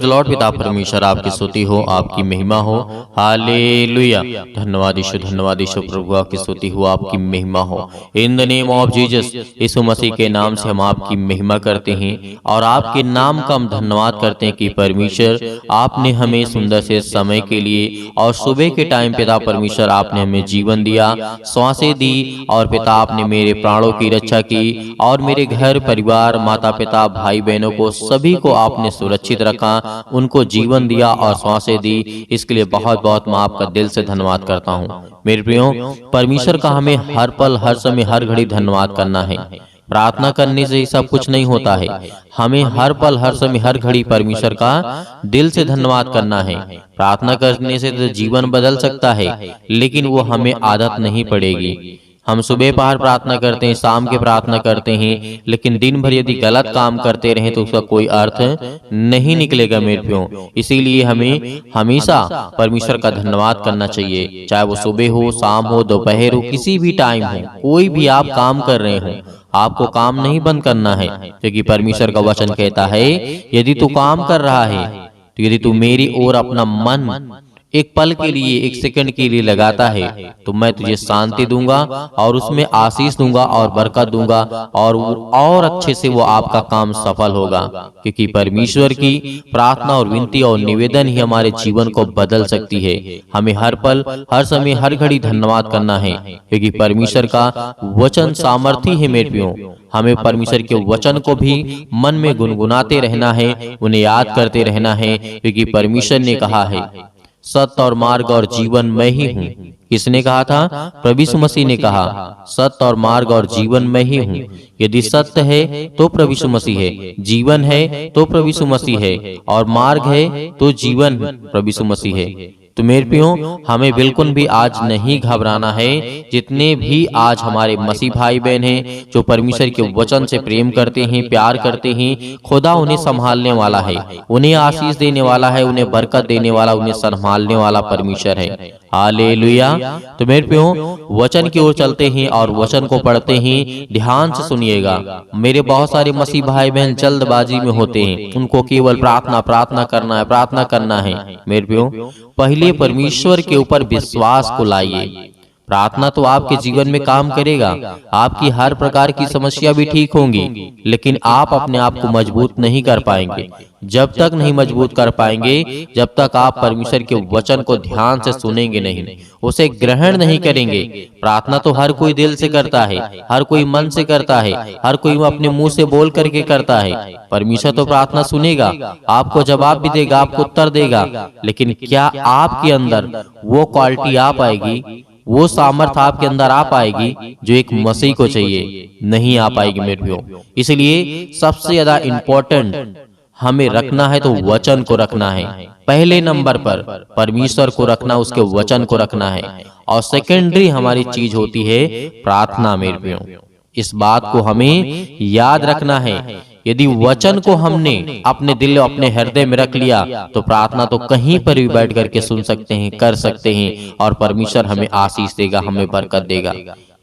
The Lord. पिता परमेश्वर आपकी स्तुति हो, आपकी महिमा हो। हालेलुया। धन्यवाद यीशु प्रभु, आपकी स्तुति हो, आपकी महिमा हो। In the name of Jesus, यीशु मसीह के नाम से हम आपकी महिमा करते हैं और आपके नाम का हम धन्यवाद करते हैं कि परमेश्वर आपने हमें सुंदर से समय के लिए और सुबह के टाइम पिता परमेश्वर आपने हमें जीवन दिया, सांसें दी और पिता आपने मेरे प्राणों की रक्षा की और मेरे घर परिवार, माता पिता, भाई बहनों को सभी को आपने सुरक्षित रखा, उनको जीवन दिया और सांसें दी। इसके लिए बहुत बहुत मैं आपका दिल से धन्यवाद करता हूँ। मेरे प्रियो, परमेश्वर का हमें हर पल, हर समय, हर घड़ी धन्यवाद करना है। प्रार्थना करने से ही सब कुछ नहीं होता है। हमें हर पल, हर समय, हर घड़ी परमेश्वर का दिल से धन्यवाद करना है। प्रार्थना करने से तो जीवन बदल सकता है, लेकिन वो हमें आदत नहीं पड़ेगी। हम सुबह पहर प्रार्थना करते हैं, शाम के प्रार्थना करते हैं, लेकिन दिन भर यदि गलत काम करते रहें तो उसका कोई अर्थ नहीं निकलेगा मेरे प्रियो। इसीलिए हमें हमेशा परमेश्वर का धन्यवाद करना चाहिए, चाहे वो सुबह हो, शाम हो, दोपहर हो, किसी भी टाइम हो, कोई भी आप काम कर रहे हो, आपको काम नहीं बंद करना है, क्योंकि परमेश्वर का वचन कहता है यदि तू काम कर रहा है तो यदि तू मेरी ओर अपना मन एक पल के लिए, एक सेकंड के लिए लगाता है तो मैं तुझे शांति दूंगा और उसमें आशीष दूंगा और बरकत दूंगा और अच्छे से वो आपका काम सफल होगा। क्योंकि परमेश्वर की प्रार्थना और विनती और निवेदन ही हमारे जीवन को बदल सकती है। हमें हर पल, हर समय, हर घड़ी धन्यवाद करना है, क्योंकि परमेश्वर का वचन सामर्थी है मेरे प्रियो। हमें परमेश्वर के वचन को भी मन में गुनगुनाते रहना है, उन्हें याद करते रहना है, क्योंकि परमेश्वर ने कहा है सत्य और मार्ग और जीवन मैं ही हूँ। किसने कहा था? प्रभु यीशु मसीह ने कहा सत्य और मार्ग और जीवन मैं ही हूँ। यदि सत्य है तो प्रभु यीशु मसीह है, जीवन है तो प्रभु यीशु मसीह है, और मार्ग है तो जीवन प्रभु यीशु मसीह है। तो मेरे प्रियो, हमें बिल्कुल भी आज नहीं घबराना है। जितने भी आज हमारे मसीह भाई बहन हैं जो परमेश्वर के वचन से प्रेम करते हैं, प्यार करते हैं, खुदा उन्हें संभालने वाला है, उन्हें आशीष देने वाला है, उन्हें बरकत देने वाला, उन्हें संभालने वाला परमेश्वर है। हालेलुया। तो मेरे प्रियो, वचन की ओर चलते हैं और वचन को पढ़ते हैं। ध्यान से सुनिएगा। मेरे बहुत सारे मसीह भाई बहन जल्दबाजी में होते हैं, उनको केवल प्रार्थना करना है, प्रार्थना करना है। मेरे प्रियो, पहले परमेश्वर के ऊपर विश्वास को लाइए। प्रार्थना तो आपके जीवन में काम करेगा, आपकी हर प्रकार की समस्या भी ठीक होंगी, लेकिन आप अपने आप को मजबूत नहीं कर पाएंगे। जब तक नहीं मजबूत कर पाएंगे, जब तक आप परमेश्वर के वचन को ध्यान से सुनेंगे नहीं, उसे ग्रहण नहीं करेंगे। प्रार्थना तो हर कोई दिल से करता है, हर कोई मन से करता है, हर कोई अपने मुंह से बोल करके करता है। परमेश्वर तो प्रार्थना सुनेगा, आपको जवाब भी देगा, आपको उत्तर देगा, लेकिन क्या आपके अंदर वो क्वालिटी आ पाएगी, वो सामर्थ आपके अंदर आ पाएगी जो एक मसीह को चाहिए? नहीं आ पाएगी मेरे प्रियो। इसलिए सबसे ज्यादा इंपॉर्टेंट हमें रखना है तो वचन को रखना है। पहले नंबर पर परमेश्वर को रखना, उसके वचन को रखना है, और सेकेंडरी हमारी चीज होती है प्रार्थना मेरे प्रियो। इस बात को हमें याद रखना है। यदि वचन को हमने अपने दिल, अपने हृदय में रख लिया तो प्रार्थना तो कहीं पर भी बैठ करके सुन सकते हैं, कर सकते हैं, और परमेश्वर हमें आशीष देगा, हमें बरकत देगा।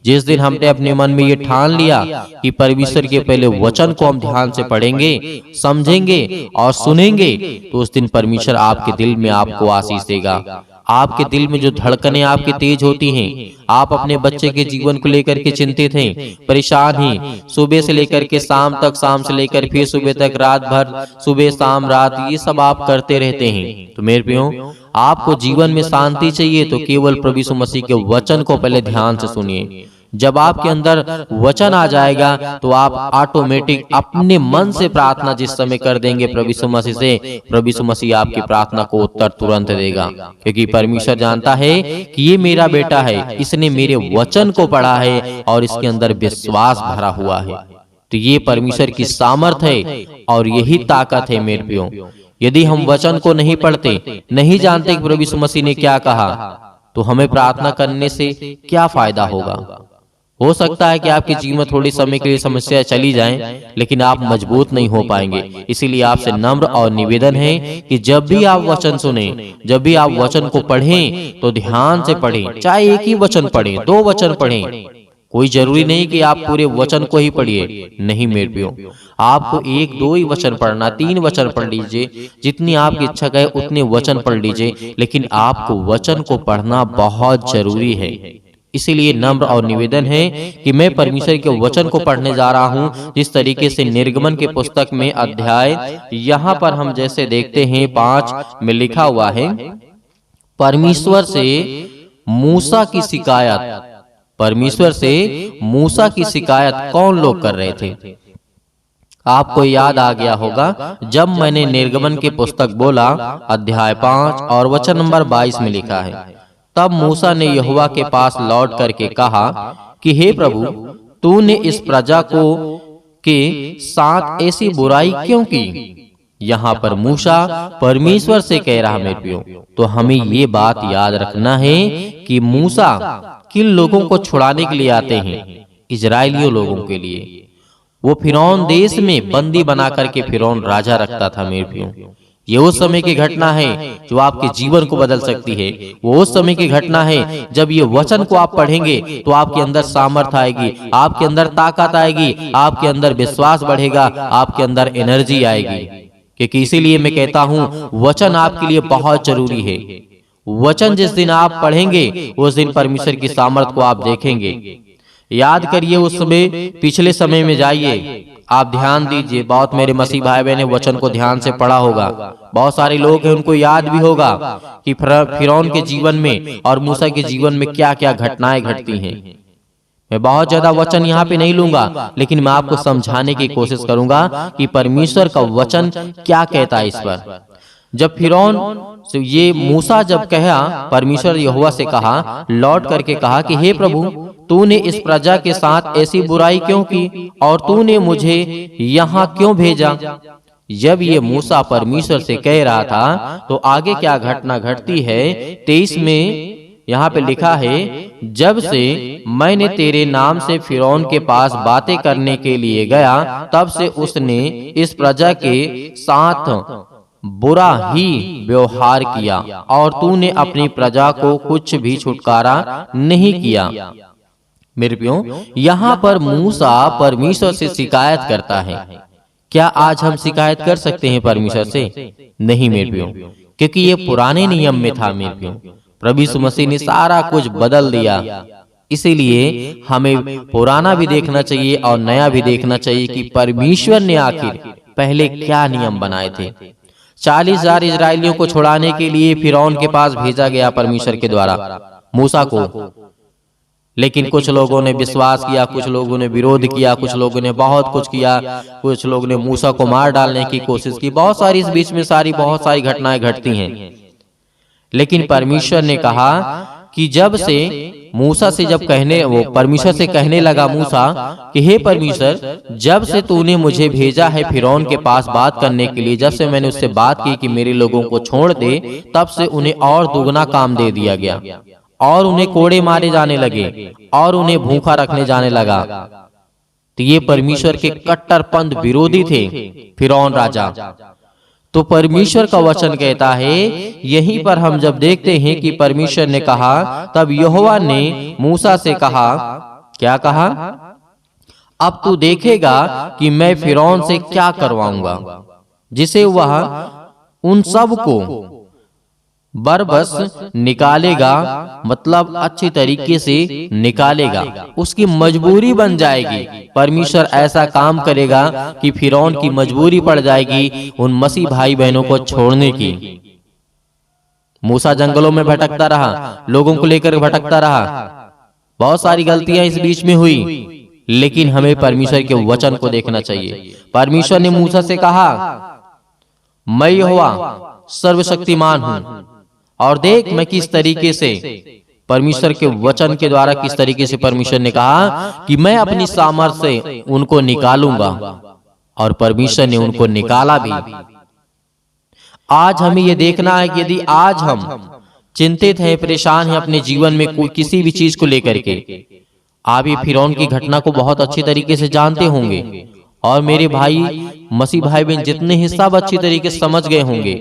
जिस दिन हमने अपने मन में ये ठान लिया कि परमेश्वर के पहले वचन को हम ध्यान से पढ़ेंगे, समझेंगे और सुनेंगे, तो उस दिन परमेश्वर आपके दिल में आपको आशीष देगा। आपके दिल में जो धड़कनें आपकी तेज होती हैं, आप अपने बच्चे के जीवन को लेकर के चिंतित हैं, परेशान हैं, सुबह से लेकर के शाम तक, शाम से लेकर फिर सुबह तक, रात भर, सुबह शाम रात, ये सब आप करते रहते हैं। तो मेरे प्रियो, आपको जीवन में शांति चाहिए तो केवल प्रभु यीशु मसीह के वचन को पहले ध्यान से सुनिए। जब आपके अंदर वचन आ जाएगा तो आप ऑटोमेटिक अपने मन से प्रार्थना जिस समय कर देंगे प्रभु यीशु मसीह से, प्रभु यीशु मसीह आपकी प्रार्थना को उत्तर तुरंत देगा। क्योंकि परमेश्वर जानता है कि ये मेरा बेटा है, इसने मेरे वचन को पढ़ा है और इसके अंदर विश्वास भरा हुआ है। तो ये परमेश्वर की सामर्थ है और यही ताकत है मेरे प्रियो। यदि हम वचन को नहीं पढ़ते, नहीं जानते कि प्रभु यीशु मसीह ने क्या कहा, तो हमें प्रार्थना करने से क्या फायदा होगा? हो सकता है कि आपके जीवन में थोड़ी समय के लिए समस्या चली जाएं, लेकिन आप मजबूत नहीं हो पाएंगे। इसीलिए आपसे नम्र और निवेदन है कि जब भी आप वचन सुने, जब भी आप वचन को पढ़ें तो ध्यान से पढ़ें। चाहे एक ही वचन पढ़ें, 2 वचन पढ़ें, कोई जरूरी नहीं कि आप पूरे वचन को ही पढ़िए, नहीं मेरे प्रियो, आपको 1-2 ही वचन पढ़ना, 3 वचन पढ़ लीजिए, जितनी आपकी इच्छा कहे उतने वचन पढ़ लीजिए, लेकिन आपको वचन को पढ़ना बहुत जरूरी है। इसीलिए नम्र और निवेदन है कि मैं परमेश्वर के वचन को पढ़ने जा रहा हूं, जिस तरीके से निर्गमन के पुस्तक में अध्याय यहाँ पर हम जैसे देखते हैं 5 में लिखा हुआ है, परमेश्वर से मूसा की शिकायत, परमेश्वर से मूसा की शिकायत कौन लोग कर रहे थे? आपको याद आ गया होगा जब मैंने निर्गमन के पुस्तक बोला अध्याय 5 और वचन नंबर 22 में लिखा है, तब मूसा ने यहोवा के पास लौट करके कहा कि हे प्रभु, तूने इस प्रजा को के साथ ऐसी बुराई क्यों की? यहाँ पर मूसा परमेश्वर से कह रहा मेरे प्रियो। तो हमें ये बात याद रखना है कि मूसा किन लोगों को छुड़ाने के लिए आते हैं? इजराइलियों लोगों के लिए। वो फिरौन देश में बंदी बना करके फिरौन राजा रखता था मेरे प्रियो। ये उस समय की घटना है जो आपके जीवन को बदल सकती है। वो उस समय की घटना है जब ये वचन को आप पढ़ेंगे तो आपके अंदर सामर्थ आएगी, आपके अंदर ताकत आएगी, आपके अंदर विश्वास बढ़ेगा, आपके अंदर एनर्जी आएगी। क्योंकि इसीलिए मैं कहता हूँ वचन आपके लिए बहुत जरूरी है। वचन जिस दिन आप पढ़ेंगे उस दिन परमेश्वर की सामर्थ को आप देखेंगे। याद करिए उस समय, पिछले समय में जाइए, आप ध्यान दीजिए। बहुत मेरे मसीह भाई बहन ने वचन को ध्यान से पढ़ा होगा। बहुत सारे लोग हैं उनको याद भी होगा कि फिरौन के जीवन में और मूसा के जीवन में क्या क्या घटनाएं घटती हैं। मैं बहुत ज्यादा वचन यहाँ पे नहीं लूंगा, लेकिन मैं आपको समझाने की कोशिश करूंगा कि परमेश्वर का वचन क्या कहता है इस पर। जब फिरौन से ये मूसा जब कहा, परमेश्वर यहोवा से कहा, लौट करके कहा कि हे प्रभु, तूने इस प्रजा के साथ ऐसी बुराई क्यों की और तूने मुझे यहाँ क्यों भेजा? जब ये मूसा परमेश्वर से कह रहा था तो आगे क्या घटना घटती है? 23 में यहाँ पे लिखा है, जब से मैंने तेरे नाम से फिरौन के पास बातें करने के लिए गया, तब से उसने इस प्रजा के साथ बुरा ही व्यवहार किया और तूने अपनी प्रजा को कुछ भी छुटकारा नहीं किया। मेरे प्रियो, यहाँ पर मूसा परमेश्वर से शिकायत करता है। क्या आज हम शिकायत कर सकते हैं परमेश्वर से? नहीं मेरे प्रियो, क्योंकि ये पुराने नियम में था मेरे प्रियो। प्रभु यीशु मसीह ने सारा कुछ बदल दिया। इसीलिए हमें पुराना भी देखना चाहिए और नया भी देखना चाहिए कि परमेश्वर ने आखिर पहले क्या नियम बनाए थे। 40,000 इजरायलियों को छुड़ाने के लिए फिरौन के पास भेजा गया परमेश्वर के द्वारा मूसा को, लेकिन कुछ लोगों ने विश्वास किया, कुछ लोगों ने विरोध किया, कुछ लोगों ने बहुत कुछ किया, कुछ लोगों ने मूसा को मार डालने की कोशिश की। बहुत सारी इस बीच में बहुत सारी घटनाएं घटती हैं। लेकिन परमेश्वर ने कहा कि जब से मूसा से जब परमेश्वर से कहने लगा मूसा कि हे परमेश्वर, जब से तूने मुझे भेजा है फिरौन के पास बात करने के लिए, जब से मैंने उससे बात की कि मेरे लोगों को छोड़ दे, तब से उन्हें और दुगना काम दे दिया गया और उन्हें कोड़े मारे जाने लगे और उन्हें भूखा रखने जाने लगा। तो ये परमेश्वर के कट्टरपंथ विरोधी थे फिरौन राजा। तो परमेश्वर का वचन कहता है, यहीं पर हम जब देखते हैं कि परमेश्वर ने कहा, तब यहोवा ने मूसा से कहा, क्या कहा? अब तू देखेगा कि मैं फिरौन से क्या करवाऊंगा, जिसे वह उन सब को बरबस निकालेगा, मतलब अच्छी तरीके से निकालेगा। उसकी मजबूरी बन जाएगी। परमेश्वर ऐसा काम करेगा कि फिरौन की मजबूरी पड़ जाएगी उन मसीह भाई बहनों को छोड़ने की। मूसा जंगलों में भटकता रहा, लोगों को लेकर भटकता रहा, बहुत सारी गलतियां इस बीच में हुई, लेकिन हमें परमेश्वर के वचन को देखना चाहिए। परमेश्वर ने मूसा से कहा, मैं यहोवा सर्वशक्तिमान हूं, और देख मैं किस तरीके से परमेश्वर के वचन के द्वारा किस तरीके से परमेश्वर ने कहा कि मैं अपनी सामर्थ्य से उनको निकालूंगा, और परमेश्वर ने उनको निकाला भी। आज हमें यह देखना है कि यदि आज हम चिंतित हैं, परेशान हैं अपने जीवन में कोई किसी भी चीज को लेकर के, आप ये फिरौन की घटना को बहुत अच्छी तरीके से जानते होंगे, और मेरे भाई मसीह भाई बहन जितने हैं सब अच्छी तरीके से समझ गए होंगे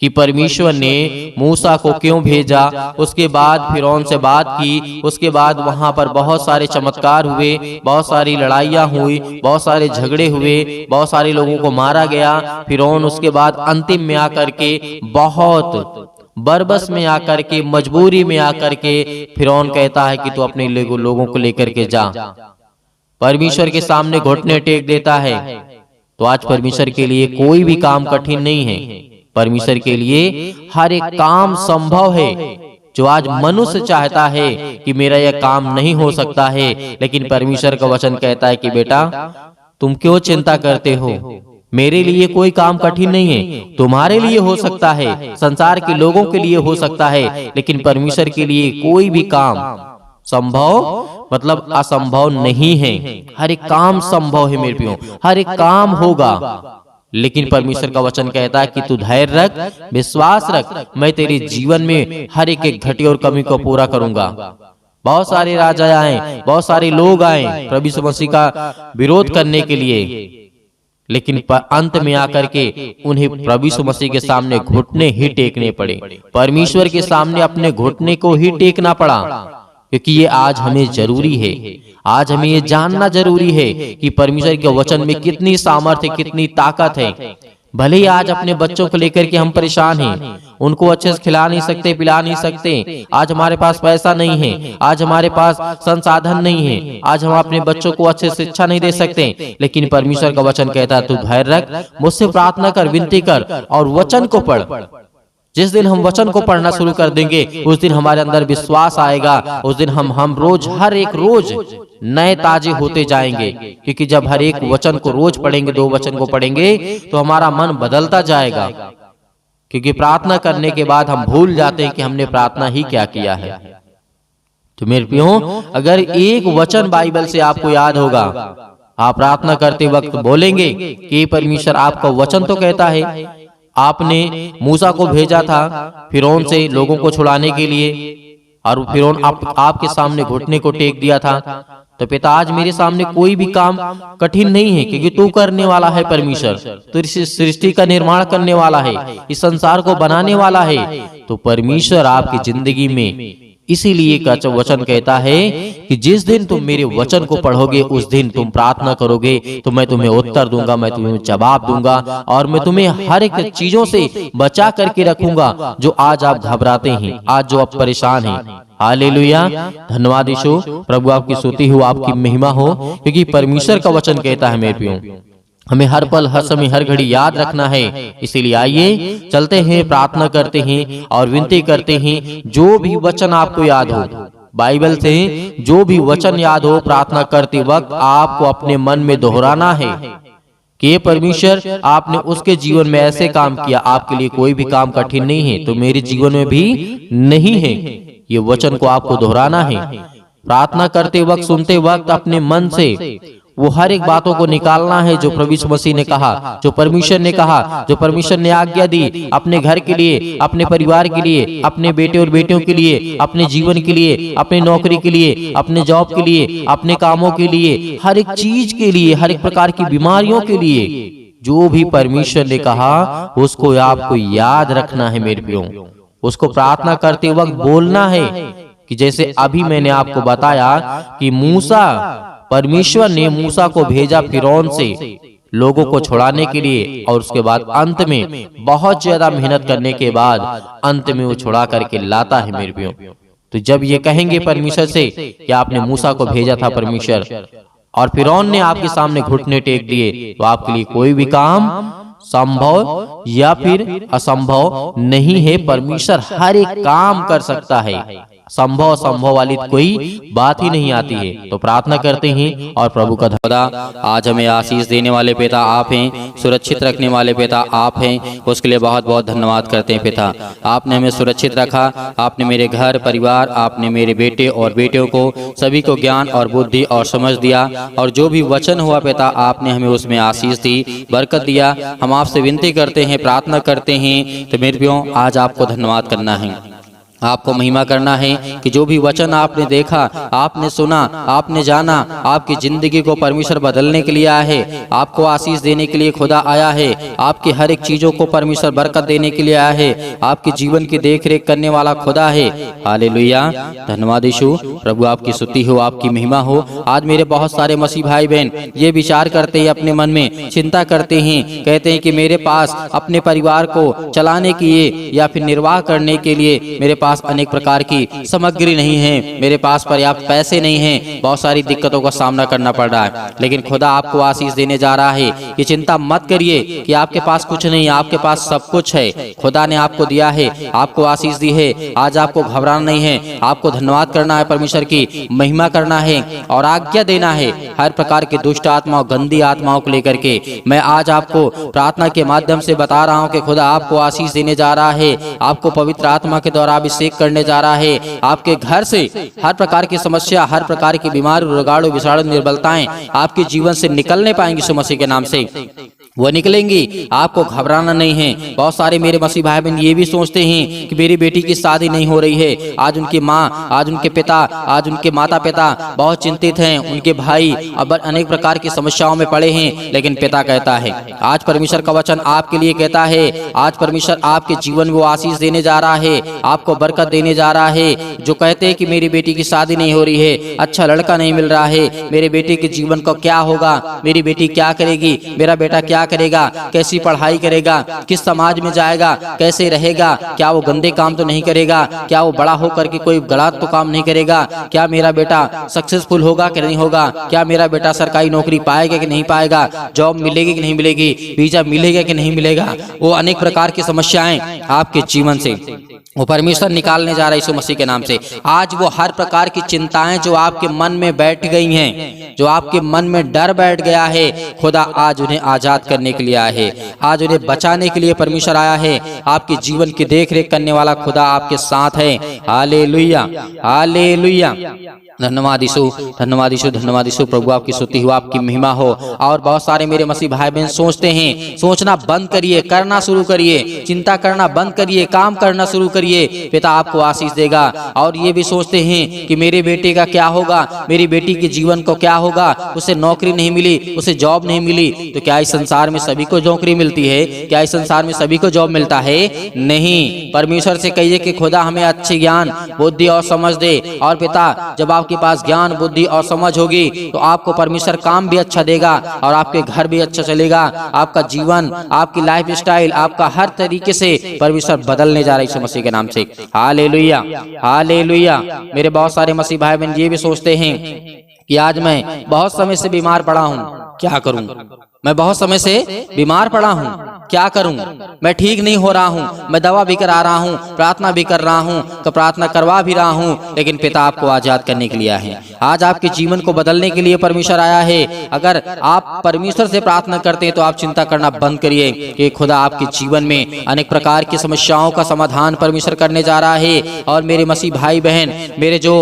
कि परमेश्वर ने मूसा को क्यों भेजा। उसके बाद फिरौन से बात की, उसके बाद वहां पर बहुत सारे चमत्कार हुए, बहुत सारी लड़ाइयां हुई, बहुत सारे झगड़े हुए, बहुत सारे लोगों को मारा गया। फिरौन उसके बाद अंतिम में आकर के, बहुत बरबस में आकर के, मजबूरी में आकर के फिरौन कहता है कि तू अपने लोगों को लेकर के जा। परमेश्वर के सामने घुटने टेक देता है। तो आज परमेश्वर के लिए कोई भी काम कठिन नहीं है। परमेश्वर के लिए हर एक काम संभव है। जो आज मनुष्य चाहता है कि मेरा यह काम नहीं हो सकता है, लेकिन परमेश्वर का वचन कहता है कि बेटा तुम क्यों चिंता करते हो, मेरे लिए कोई काम कठिन नहीं है। तुम्हारे लिए हो सकता है, संसार के लोगों के लिए हो सकता है, लेकिन परमेश्वर के लिए कोई भी काम संभव मतलब असंभव नहीं है। हर एक काम संभव है मेरे प्रियो, हर एक काम होगा। लेकिन परमेश्वर का वचन कहता है कि तू धैर्य रख, विश्वास रख, मैं तेरे जीवन में हर एक घटी और कमी को पूरा करूंगा। बहुत सारे राजा आए, बहुत सारे लोग आए प्रभु यीशु मसीह का विरोध करने के लिए, लेकिन अंत में आकर के उन्हें प्रभु यीशु मसीह के सामने घुटने ही टेकने पड़े। परमेश्वर के सामने अपने घुटने को ही टेकना पड़ा, क्योंकि ये आज हमें जरूरी है। आज हमें ये जानना जरूरी है कि परमेश्वर के वचन में कितनी सामर्थ्य, कितनी ताकत है। भले ही आज अपने बच्चों को लेकर के हम परेशान हैं, उनको अच्छे से खिला नहीं सकते, पिला नहीं सकते, आज हमारे पास पैसा नहीं है, आज हमारे पास संसाधन नहीं है, आज हम अपने बच्चों को अच्छे से शिक्षा नहीं दे सकते, लेकिन परमेश्वर का वचन कहता है तू धैर्य रख, मुझसे प्रार्थना कर, विनती कर और वचन को पढ़। जिस दिन हम वचन को पढ़ना शुरू कर देंगे, उस दिन हमारे अंदर विश्वास आएगा। उस दिन हम रोज, हर एक रोज नए ताजे होते जाएंगे, क्योंकि जब हर एक वचन को रोज पढ़ेंगे, 2 वचन को पढ़ेंगे, तो हमारा मन बदलता जाएगा। क्योंकि प्रार्थना करने के बाद हम भूल जाते हैं कि हमने प्रार्थना ही क्या किया है। तो मेरे प्रियो, अगर एक वचन बाइबल से आपको याद होगा, आप प्रार्थना करते वक्त बोलेंगे कि परमेश्वर आपका वचन तो कहता है, आपने मूसा को भेजा था फिरौन से लोगों को छुड़ाने के लिए, और फिरौन आपके सामने घुटने को टेक दिया था। तो पिता आज मेरे सामने कोई भी काम कठिन नहीं है, क्योंकि तू करने वाला है परमेश्वर, तू इस सृष्टि का निर्माण करने वाला है, इस संसार को बनाने वाला है। तो परमेश्वर आपकी जिंदगी में इसीलिए का वचन कहता है कि जिस दिन तुम मेरे वचन को पढ़ोगे, उस दिन तुम प्रार्थना करोगे तो मैं तुम्हें उत्तर दूंगा, मैं तुम्हें जवाब दूंगा, और मैं तुम्हें हर एक चीजों से बचा करके रखूंगा जो आज आप घबराते हैं, आज जो आप परेशान हैं। हालेलुया, धन्यवाद यीशु, प्रभु आपकी स्तुति हो, आपकी महिमा हो, क्योंकि परमेश्वर का वचन कहता है मेरे प्रियो, हमें हर पल, हर समय, हर घड़ी याद रखना है। इसीलिए आइए चलते हैं, प्रार्थना करते हैं और विनती करते हैं। जो भी वचन आपको याद हो, बाइबल से जो भी वचन याद हो, प्रार्थना करते वक्त आपको अपने मन में दोहराना है कि परमेश्वर आपने उसके जीवन में ऐसे काम किया, आपके लिए कोई भी काम कठिन नहीं है, तो मेरे जीवन में भी नहीं है। ये वचन को आपको दोहराना है। प्रार्थना करते वक्त, सुनते वक्त अपने मन से वो हर एक बातों को निकालना है जो प्रभु यीशु मसीह ने कहा, जो परमेश्वर ने कहा, जो परमेश्वर ने आज्ञा दी, अपने घर के लिए, अपने परिवार के लिए, अपने बेटे और बेटियों के लिए, अपने जीवन के लिए, अपने नौकरी के लिए, अपने जॉब के लिए, अपने कामों के लिए, हर एक चीज के लिए, हर एक प्रकार की बीमारियों के लिए, जो भी परमेश्वर ने कहा उसको आपको याद रखना है मेरे प्रियो। उसको प्रार्थना करते वक्त बोलना है कि जैसे अभी मैंने आपको बताया कि मूसा, परमेश्वर ने मूसा को भेजा फिरौन से लोगों को छुड़ाने के लिए, और उसके बाद अंत में बहुत ज्यादा मेहनत करने के बाद अंत में वो छुड़ा करके लाता है मेरे प्रियो। तो जब ये कहेंगे परमेश्वर से कि आपने मूसा को भेजा था परमेश्वर, और फिरौन ने आपके सामने घुटने टेक दिए, तो आपके लिए कोई भी काम संभव या फिर असंभव नहीं है। परमेश्वर हर एक काम कर सकता है, संभव असंभव वाली कोई बात ही नहीं आती है। तो प्रार्थना करते हैं और प्रभु का धन्यवाद। आज हमें आशीष देने वाले पिता आप हैं, सुरक्षित रखने वाले पिता आप हैं, उसके लिए बहुत बहुत धन्यवाद करते हैं पिता। आपने हमें सुरक्षित रखा, आपने मेरे घर परिवार, आपने मेरे बेटे और बेटियों को सभी को ज्ञान और बुद्धि और समझ दिया, और जो भी वचन हुआ पिता आपने हमें उसमें आशीष दी, बरकत दिया। हम आपसे विनती करते हैं, प्रार्थना करते हैं, तो मेरे प्रियो आज आपको धन्यवाद करना है। आपको महिमा करना है कि जो भी वचन आपने देखा, आपने सुना, आपने जाना, आपकी जिंदगी को परमेश्वर बदलने के लिए आया है, आपको आशीष देने के लिए खुदा आया है, आपकी हर एक चीजों को परमेश्वर बरकत देने के लिए आया है, आपके जीवन की देख रेख करने वाला खुदा है। हालेलुया, धन्यवाद यीशु। प्रभु आपकी स्तुति हो, आपकी महिमा हो। आज मेरे बहुत सारे मसीह भाई बहन ये विचार करते हैं, अपने मन में चिंता करते हैं, कहते हैं कि मेरे पास अपने परिवार को चलाने के लिए या फिर निर्वाह करने के लिए मेरे पास अनेक प्रकार की सामग्री नहीं है, मेरे पास पर्याप्त पैसे नहीं हैं, बहुत सारी दिक्कतों का सामना करना पड़ रहा है। लेकिन खुदा आपको आशीष देने जा रहा है कि चिंता मत करिए कि आपके पास कुछ नहीं, आपके पास सब कुछ है। खुदा ने आपको दिया है, आपको आशीष दी है। आज आपको घबराना नहीं है, आपको धन्यवाद करना है, परमेश्वर की महिमा करना है और आज्ञा देना है हर प्रकार के दुष्ट आत्माओं, गंदी आत्माओं को लेकर के। मैं आज आपको प्रार्थना के माध्यम से बता रहा हूँ कि खुदा आपको आशीष देने जा रहा है, आपको पवित्र आत्मा के द्वारा अभिषेक करने जा रहा है। आपके घर से हर प्रकार की समस्या, हर प्रकार की बीमारी, रोगाणु, विषाणु, निर्बलताएं आपके जीवन से निकलने पाएंगी। यीशु मसीह के नाम से वो निकलेंगी, आपको घबराना नहीं है। बहुत सारे मेरे मसीह भाई बहन ये भी सोचते हैं कि मेरी बेटी की शादी नहीं हो रही है। आज उनकी माँ, आज उनके पिता, आज उनके माता पिता बहुत चिंतित हैं, उनके भाई अब अनेक प्रकार की समस्याओं में पड़े हैं। लेकिन पिता कहता है, आज परमेश्वर का वचन आपके लिए कहता है, आज परमेश्वर आपके जीवन में वो आशीष देने जा रहा है, आपको बरकत देने जा रहा है। जो कहते हैं कि मेरी बेटी की शादी नहीं हो रही है, अच्छा लड़का नहीं मिल रहा है, मेरे बेटे के जीवन को क्या होगा, मेरी बेटी क्या करेगी, मेरा बेटा क्या करेगा, कैसी पढ़ाई करेगा, किस समाज में जाएगा, कैसे रहेगा, क्या वो गंदे काम तो नहीं करेगा, क्या वो बड़ा होकर के कोई गलत तो काम नहीं करेगा, क्या मेरा बेटा सक्सेसफुल होगा कि नहीं होगा, क्या मेरा बेटा सरकारी नौकरी पाएगा कि नहीं पाएगा, जॉब मिलेगी कि नहीं मिलेगी, वीजा मिलेगा कि नहीं मिलेगा। वो अनेक प्रकार की समस्याएं आपके जीवन से वो परमेश्वर निकालने जा रहा है यीशु मसीह के नाम से। आज वो हर प्रकार की चिंताएं जो आपके मन में बैठ गई हैं, जो आपके मन में डर बैठ गया है, खुदा आज उन्हें आजाद करने के लिए आया है, आज उन्हें बचाने के लिए परमेश्वर आया है। आपके जीवन की देख रेख करने वाला खुदा आपके साथ है। हालेलुया, हालेलुया, धन्यवाद यीशु, धन्यवाद यीशु, धन्यवाद यीशु। प्रभु आपकी स्तुति हो, आपकी महिमा हो। और बहुत सारे मेरे मसीह भाई बहन सोचते हैं, सोचना बंद करिए, करना शुरू करिए, चिंता करना बंद करिए, काम करना शुरू करिए, पिता आपको आशीष देगा। और ये भी सोचते हैं कि मेरे बेटे का क्या होगा, मेरी बेटी के जीवन को क्या होगा, उसे नौकरी नहीं मिली, उसे जॉब नहीं मिली। तो क्या इस संसार में सभी को नौकरी मिलती है? क्या इस संसार में सभी को जॉब मिलता है? नहीं। परमेश्वर से कहिए कि खुदा हमें अच्छे ज्ञान, बुद्धि और समझ दे। और पिता, जब आपके पास ज्ञान, बुद्धि और समझ होगी तो आपको परमेश्वर काम भी अच्छा देगा और आपके घर भी अच्छा चलेगा। आपका जीवन, आपकी लाइफ स्टाइल, आपका हर तरीके से परमेश्वर बदलने जा रहा है यीशु मसीह के नाम से। Hallelujah, hallelujah. मेरे बहुत सारे मसीह भाई बहन ये भी सोचते हैं कि आज मैं बहुत समय से बीमार पड़ा हूँ, क्या करूं? मैं बहुत समय से बीमार पड़ा हूँ, क्या करूं? मैं ठीक नहीं हो रहा हूँ, मैं दवा भी करा रहा हूँ, प्रार्थना भी कर रहा हूँ, तो प्रार्थना करवा भी रहा हूँ, लेकिन पिता आपको आजाद करने के लिए आया है। आज आपके जीवन को बदलने के लिए परमेश्वर आया है। अगर आप परमेश्वर से प्रार्थना करते हैं तो आप चिंता करना बंद करिए कि खुदा आपके जीवन में अनेक प्रकार की समस्याओं का समाधान परमेश्वर करने जा रहा है। और मेरे मसीह भाई बहन, मेरे जो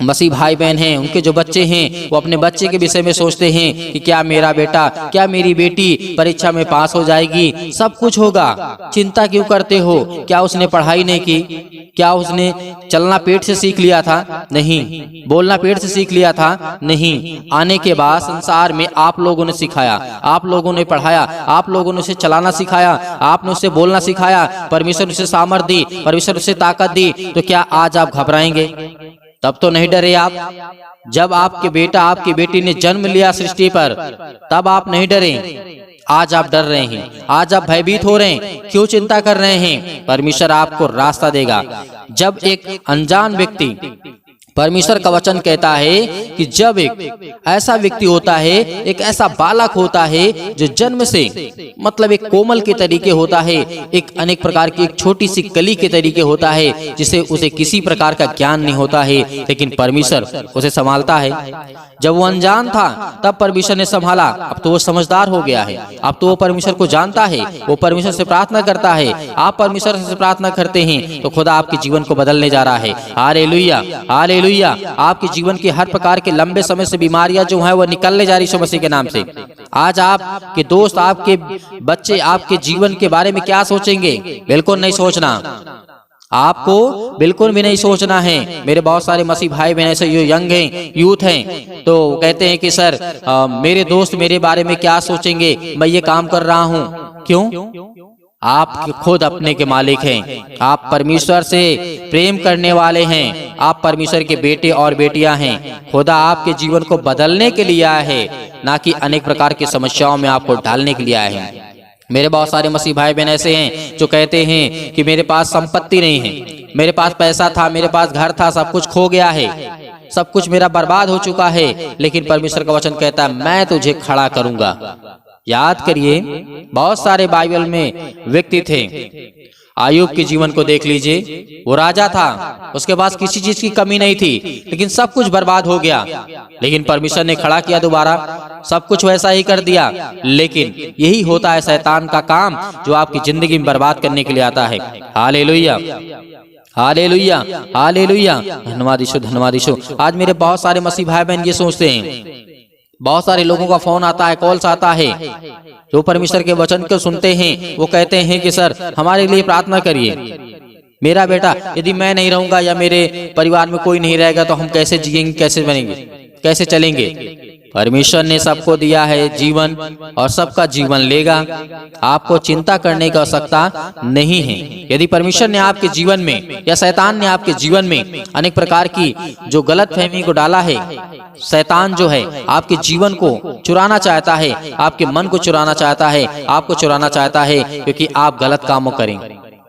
मसीह भाई बहन हैं, उनके जो बच्चे हैं, वो अपने बच्चे के विषय में सोचते हैं कि क्या मेरा बेटा, क्या मेरी बेटी परीक्षा में पास हो जाएगी, सब कुछ होगा। चिंता क्यों करते हो? क्या उसने पढ़ाई नहीं की? क्या उसने चलना पेट से सीख लिया था? नहीं। बोलना पेट से सीख लिया था? नहीं। आने के बाद संसार में आप लोगों ने सिखाया, आप लोगों ने पढ़ाया, आप लोगों ने उसे चलाना सिखाया, आपने उसे बोलना सिखाया, परमेश्वर उसे सामर्थ दी, परमेश्वर उसे ताकत दी। तो क्या आज आप घबराएंगे? तब तो नहीं डरे आप। जब आपके बेटा, आपकी बेटी ने जन्म लिया सृष्टि पर, तब आप नहीं डरे। आज आप डर रहे हैं, आज आप भयभीत हो रहे हैं, क्यों चिंता कर रहे हैं? परमेश्वर आपको रास्ता देगा। जब एक अनजान व्यक्ति, परमेश्वर का वचन कहता है कि जब एक ऐसा व्यक्ति होता है, एक ऐसा बालक होता है जो जन्म से, मतलब एक कोमल के तरीके होता है, एक अनेक प्रकार की एक छोटी सी कली के तरीके होता है, जिसे उसे किसी प्रकार का ज्ञान नहीं होता है, लेकिन परमेश्वर उसे संभालता है। जब वो अनजान था तब परमेश्वर ने संभाला, अब तो वो समझदार हो गया है, अब तो वो परमेश्वर को जानता है, वो परमेश्वर से प्रार्थना करता है। आप परमेश्वर से प्रार्थना करते हैं तो खुदा आपके जीवन को बदलने जा रहा है। Hallelujah, hallelujah. आपके जीवन की हर प्रकार के लंबे समय से बीमारियां जो है वो निकलने जा रही है यीशु मसीह के नाम से। आज आपके दोस्त, आपके बच्चे आपके जीवन के बारे में क्या सोचेंगे? बिल्कुल नहीं सोचना। आपको बिल्कुल भी नहीं सोचना है। मेरे बहुत सारे मसीह भाई बहन ऐसे जो यंग हैं, यूथ हैं, तो कहते हैं कि सर मेरे दोस्त मेरे बारे में क्या सोचेंगे, मैं ये काम कर रहा हूँ। क्यों? आप खुद अपने के मालिक हैं। आप परमेश्वर से प्रेम करने वाले हैं। आप परमेश्वर के बेटे और बेटियां हैं। खुदा आपके जीवन को बदलने के लिए आया है, ना कि अनेक प्रकार की समस्याओं में आपको डालने के लिए आया है। मेरे बहुत सारे मसीह भाई बहन ऐसे हैं जो कहते हैं कि मेरे पास संपत्ति नहीं है, मेरे पास पैसा था, मेरे पास घर था, सब कुछ खो गया है, सब कुछ मेरा बर्बाद हो चुका है, लेकिन परमेश्वर का वचन कहता है मैं तुझे खड़ा करूंगा। याद करिए, बहुत सारे बाइबल में व्यक्ति थे। आयुब के जीवन को देख लीजिए, वो राजा था, उसके पास किसी चीज की कमी नहीं थी, लेकिन सब कुछ बर्बाद हो गया, लेकिन परमेश्वर ने खड़ा किया दोबारा, सब कुछ वैसा ही कर दिया। लेकिन यही होता है शैतान का काम, जो आपकी जिंदगी में बर्बाद करने के लिए आता है। हालेलुया, हालेलुया, हालेलुया, धन्यवाद यीशु, धन्यवाद यीशु। आज मेरे बहुत सारे मसीह भाई बहन ये सोचते हैं, बहुत सारे लोगों का फोन आता है, कॉल्स आता है, जो परमेश्वर के वचन को सुनते हैं, वो कहते हैं कि सर हमारे लिए प्रार्थना करिए। मेरा बेटा, यदि मैं नहीं रहूंगा या मेरे परिवार में कोई नहीं रहेगा तो हम कैसे जिएंगे, कैसे बनेंगे, कैसे चलेंगे? परमेश्वर ने सबको दिया है जीवन और सबका जीवन लेगा। आपको चिंता करने की आवश्यकता नहीं है। यदि परमेश्वर ने आपके जीवन में या शैतान ने आपके जीवन में अनेक प्रकार की जो गलत फहमी को डाला है, शैतान जो है आपके जीवन को चुराना चाहता है, आपके मन को चुराना चाहता है, आपको चुराना चाहता है, क्योंकि आप गलत कामों करें।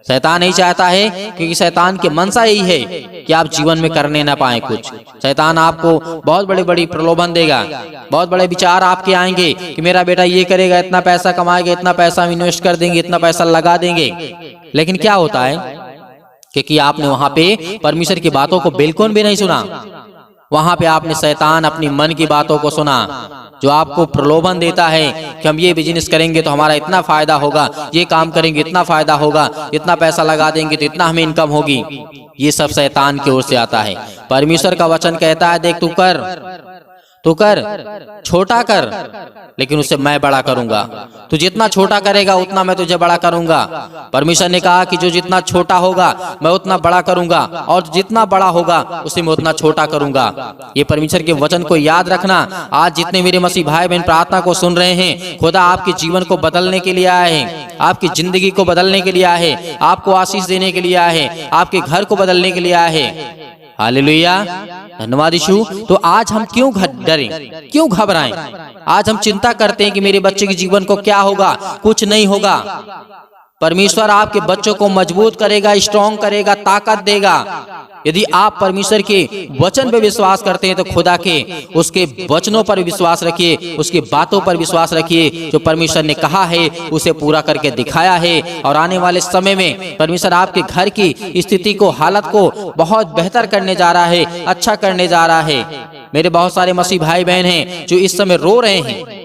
शैतान नहीं चाहता है, क्योंकि शैतान की मनसा यही है कि आप जीवन में करने ना पाए कुछ। शैतान आपको बहुत बड़ी बड़ी प्रलोभन देगा, बहुत बड़े विचार आपके आएंगे कि मेरा बेटा ये करेगा, इतना पैसा कमाएगा, इतना पैसा इन्वेस्ट कर देंगे, इतना पैसा लगा देंगे। लेकिन क्या होता है, क्योंकि आपने वहां पे परमेश्वर की बातों को बिल्कुल भी नहीं सुना, वहां पे आपने शैतान अपनी मन की बातों को सुना, जो आपको प्रलोभन देता है कि हम ये बिजनेस करेंगे तो हमारा इतना फायदा होगा, ये काम करेंगे इतना फायदा होगा, इतना पैसा लगा देंगे तो इतना हमें इनकम होगी। ये सब शैतान की ओर से आता है। परमेश्वर का वचन कहता है देख तू कर, छोटा कर, लेकिन उसे मैं बड़ा करूंगा। तू जितना छोटा करेगा उतना मैं तुझे बड़ा करूंगा। परमेश्वर ने कहा कि जो जितना छोटा होगा मैं उतना बड़ा करूंगा, और जितना बड़ा होगा उसे मैं उतना छोटा करूंगा। ये परमेश्वर के वचन को याद रखना। आज जितने मेरे मसीह भाई बहन प्रार्थना को सुन रहे हैं, खुदा आपके जीवन को बदलने के लिए आए हैं, आपकी जिंदगी को बदलने के लिए आए हैं, आपको आशीष देने के लिए आए हैं, आपके घर को बदलने के लिए आए हैं। हालेलुया, धन्यवाद यीशु। तो आज हम क्यों डरें, क्यों घबराएं? आज हम चिंता करते हैं कि मेरे बच्चे के जीवन को क्या होगा, कुछ नहीं होगा। परमेश्वर आपके बच्चों को मजबूत करेगा, स्ट्रॉन्ग करेगा, ताकत देगा। यदि आप परमेश्वर के वचन पे विश्वास करते हैं तो खुदा के उसके वचनों पर विश्वास रखिए, उसकी बातों पर विश्वास रखिए। जो परमेश्वर ने कहा है उसे पूरा करके दिखाया है, और आने वाले समय में परमेश्वर आपके घर की स्थिति को, हालत को बहुत बेहतर करने जा रहा है, अच्छा करने जा रहा है। मेरे बहुत सारे मसीह भाई बहन हैं जो इस समय रो रहे हैं,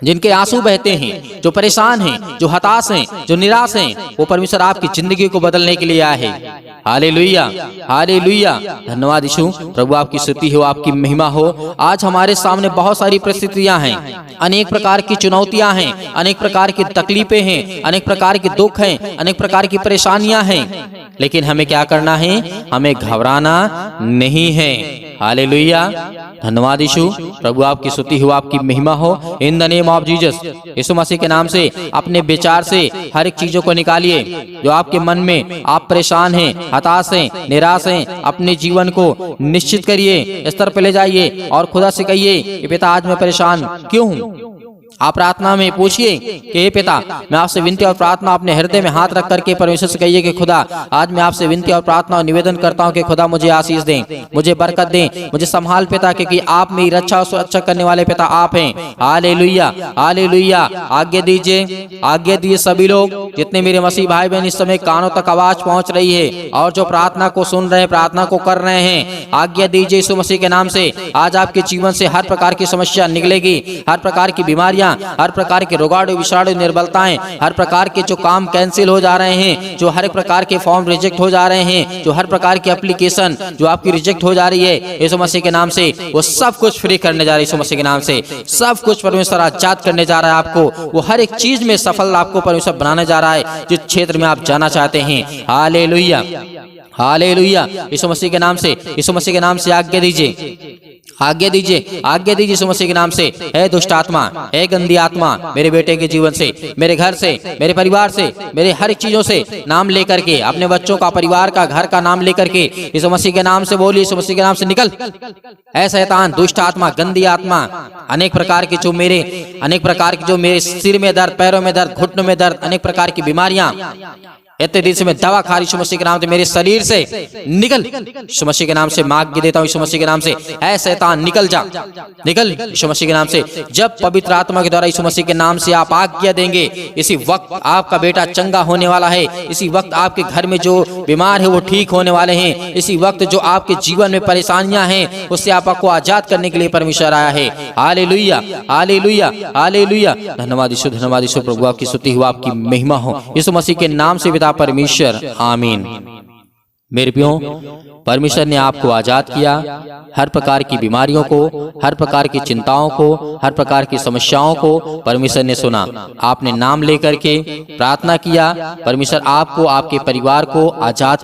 जिनके आंसू बहते हैं, जो परेशान हैं, जो हताश हैं, जो निराश हैं, वो परमेश्वर आपकी जिंदगी को बदलने के लिए आया है। हालेलुया, हालेलुया, धन्यवाद यीशु। प्रभु आपकी स्तुति हो, आपकी महिमा हो। आज हमारे सामने बहुत सारी परिस्थितियां हैं, अनेक प्रकार की चुनौतियां हैं, अनेक प्रकार की तकलीफें हैं, अनेक प्रकार के दुख हैं, अनेक प्रकार की परेशानियां हैं, लेकिन हमें क्या करना है? हमें घबराना नहीं है। हालेलुया, धन्यवाद यीशु। प्रभु आपकी स्तुति हो, आपकी महिमा हो। In the name of Jesus, यीशु मसीह के नाम से अपने विचार से हर एक चीजों को निकालिए जो आपके मन में, आप परेशान हैं, हताश हैं, निराश हैं। अपने जीवन को निश्चित करिए, स्तर पे ले जाइए और खुदा से कहिए कि पिता आज मैं परेशान क्यों हूँ। आप प्रार्थना में पूछिए कि हे पिता, मैं आपसे विनती और प्रार्थना अपने हृदय में हाथ रख करके परमेश्वर से कहिए कि खुदा आज मैं आपसे विनती और प्रार्थना और निवेदन करता हूं कि खुदा मुझे आशीष दें, मुझे बरकत दें, मुझे संभाल पिता, क्योंकि आप मेरी रक्षा और सुरक्षा करने वाले पिता आप हैं। Hallelujah, hallelujah. आज्ञा दीजिए, आज्ञा दिए सभी लोग जितने मेरे मसीह भाई बहन इस समय कानों तक आवाज पहुंच रही है और जो प्रार्थना को सुन रहे हैं, प्रार्थना को कर रहे हैं, आज्ञा दीजिए यीशु मसीह के नाम से। आज आपके जीवन से हर प्रकार की समस्या निकलेगी, हर प्रकार की बीमारियां, हर प्रकार के रोगाणु विषाणु निर्बलताएं, हर प्रकार के जो काम कैंसिल हो जा रहे हैं, जो हर प्रकार के फॉर्म रिजेक्ट हो जा रहे हैं, जो हर प्रकार की एप्लीकेशन जो आपकी रिजेक्ट हो जा रही है, यीशु मसीह के नाम से वो सब कुछ फ्री करने जा रहा है। यीशु मसीह के नाम से सब कुछ परमेश्वर आजाद करने जा रहा है आपको। वो हर एक चीज में सफल आपको परमेश्वर बनाने जा रहा है जिस क्षेत्र में आप जाना चाहते हैं। Hallelujah, hallelujah. यीशु मसीह के नाम से, यीशु मसीह के नाम से आज्ञा दीजिए, आज्ञा दीजिए, आज्ञा दीजिए यीशु मसीह के नाम से। है दुष्ट आत्मा, है गंदी आत्मा मेरे बेटे के जीवन से, मेरे घर से, मेरे परिवार से, मेरे हर एक चीजों से नाम लेकर के, अपने बच्चों का, परिवार का, घर का नाम लेकर के यीशु मसीह के नाम से बोलिए, यीशु मसीह के नाम से निकल। है शैतान, दुष्ट आत्मा, गंदी आत्मा, अनेक प्रकार की जो मेरे सिर में दर्द, पैरों में दर्द, घुटनों में दर्द, अनेक प्रकार की बीमारियां, इतने दिन से मैं दवा खा रही, यीशु मसीह के नाम से मेरे शरीर से निकल। यीशु मसीह के नाम से मैं आज्ञा देता हूँ, यीशु मसीह के नाम से ऐ शैतान निकल जा, निकल यीशु मसीह के नाम से। जब पवित्र आत्मा के द्वारा यीशु मसीह के नाम से आप आज्ञा देंगे, इसी वक्त आपका बेटा चंगा होने वाला है। इसी वक्त आपके घर में जो बीमार है वो ठीक होने वाले हैं। इसी वक्त जो आपके जीवन में परेशानियां हैं उससे आपको आजाद करने के लिए परमेश्वर आया है। Hallelujah, hallelujah, hallelujah. धन्यवाद यीशु, धन्यवाद यीशु प्रभु, आपकी स्तुति हो, आपकी महिमा हो यीशु मसीह के नाम से पिता परमेश्वर, आमीन। मेरे प्रियो, परमेश्वर ने आपको आजाद किया हर प्रकार की बीमारियों को, हर प्रकार की चिंताओं को, हर प्रकार की समस्याओं को परमेश्वर ने सुना। आपने नाम लेकर के प्रार्थना किया, परमेश्वर आपको, आपके परिवार को आजाद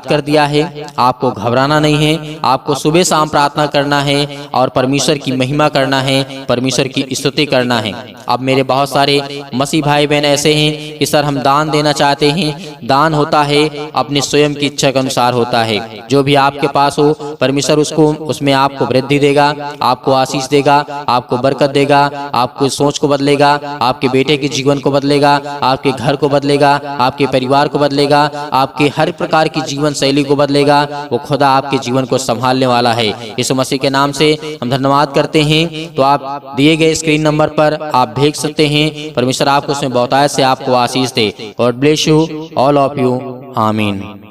कर दिया है। आपको घबराना नहीं है, आपको सुबह शाम प्रार्थना करना है और परमेश्वर की महिमा करना है, परमेश्वर की स्तुति करना है। अब मेरे बहुत सारे मसीह भाई बहन ऐसे हैं कि सर हम दान देना चाहते हैं। दान होता है अपने स्वयं की इच्छा के अनुसार होता है। जो भी आपके पास हो परमेश्वर उसमें आपको वृद्धि देगा, आपको आशीष देगा, आपको बरकत देगा, आपको सोच को बदलेगा, आपके बेटे के जीवन को बदलेगा, आपके घर को बदलेगा, आपके परिवार को बदलेगा, आपके हर प्रकार की जीवन शैली को बदलेगा। वो खुदा आपके जीवन को संभालने वाला है। यीशु मसीह के नाम से हम धन्यवाद करते हैं। तो आप दिए गए स्क्रीन नंबर पर आप भेज सकते हैं। परमेश्वर आपको उसमें बहुतायत से आपको आशीष दे। God bless you all of you, आमीन।